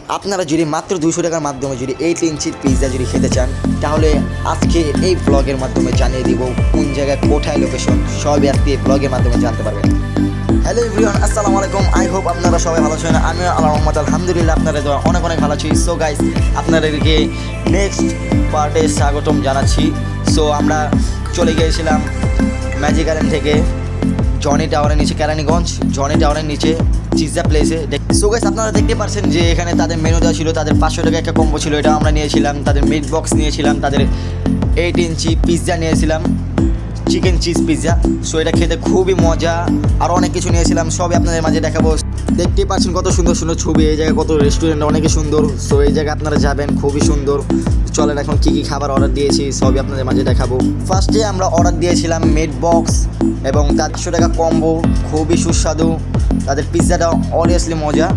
আপনারা যদি মাত্র 200 টাকার মাধ্যমে যদি 8 ইঞ্চির পিৎজা যদি খেতে চান, তাহলে আজকে এই ব্লগের মাধ্যমে জানিয়ে দিব কোন জায়গায় কোথায় লোকেশন, সবই আজকে এই ব্লগের মাধ্যমে জানতে পারবেন। হ্যালো এভরিওয়ান, আসসালামু আলাইকুম। আই হোপ আপনারা সবাই ভালো আছেন। আমি আল্লাহর রহমতে আলহামদুলিল্লাহ আপনারা অনেক অনেক ভালো আছি। সো গাইস, আপনাদেরকে নেক্সট পার্টে স্বাগতম জানাচ্ছি। সো আমরা চলে গিয়েছিলাম ম্যাজিক আইল্যান্ড থেকে জনি টাওয়ারের নিচে, কেরানীগঞ্জ জনি টাওয়ারের নিচে পিৎজা প্লেসে। সো গাইস, আপনারা দেখতে পাচ্ছেন যে এখানে তাদের মেনু দেওয়া ছিল, তাদের 500 টাকা একটা কম্বো ছিল, এটা আমরা নিয়েছিলাম। তাদের মিট বক্স নিয়েছিলাম, তাদের 8 ইঞ্চি পিৎজা নিয়েছিলাম, চিকেন চিজ পিৎজা। সো এটা খেতে খুবই মজা, আরও অনেক কিছু নিয়েছিলাম, সবই আপনাদের মাঝে দেখাবো। দেখতেই পাচ্ছেন কত সুন্দর সুন্দর ছবি, এই জায়গায় কত রেস্টুরেন্ট অনেকই সুন্দর। সো এই জায়গায় আপনারা যাবেন, খুবই সুন্দর। চলেন এখন কী কী খাবার অর্ডার দিয়েছি সবই আপনাদের মাঝে দেখাবো। ফার্স্টে আমরা অর্ডার দিয়েছিলাম মিট বক্স এবং 400 টাকা কম্বো, খুবই সুস্বাদু। তাদের পিৎজাটা অবভিয়াসলি মজা,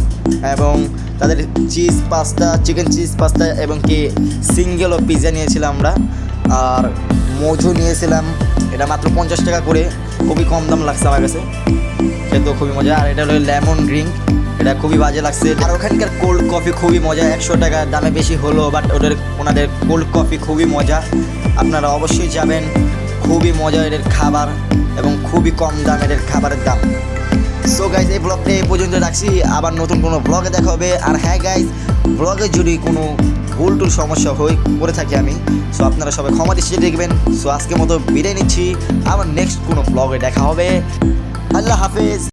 এবং তাদের cheese pasta, chicken cheese pasta এবং কি সিঙ্গেলও পিৎজা নিয়েছিলাম আমরা। আর মোজো নিয়েছিলাম, এটা মাত্র 50 টাকা করে, খুবই কম দাম লাগছে আমার কাছে, খেতেও খুবই মজা। আর এটা হলো লেমন ড্রিঙ্ক, এটা খুবই বাজে লাগছে। আর ওখানকার কোল্ড কফি খুবই মজা, 100 টাকা দামে বেশি হলো, বাট ওনাদের কোল্ড কফি খুবই মজা। আপনারা অবশ্যই যাবেন, খুবই মজা এদের খাবার এবং খুবই কম দাম এদের খাবারের দাম। সো গাইজ, এই ব্লগটা এই পর্যন্ত রাখছি, আবার নতুন কোনো ব্লগে দেখা হবে। আর হ্যাঁ গাইজ, ব্লগে যদি কোনো ভুল টুল সমস্যা করে থাকি আমি, সো আপনারা সবাই ক্ষমা দৃষ্টিতে দেখবেন। সো আজকের মতো বিদায় নিচ্ছি, আবার নেক্সট কোনো ব্লগে দেখা হবে। আল্লাহ হাফেজ।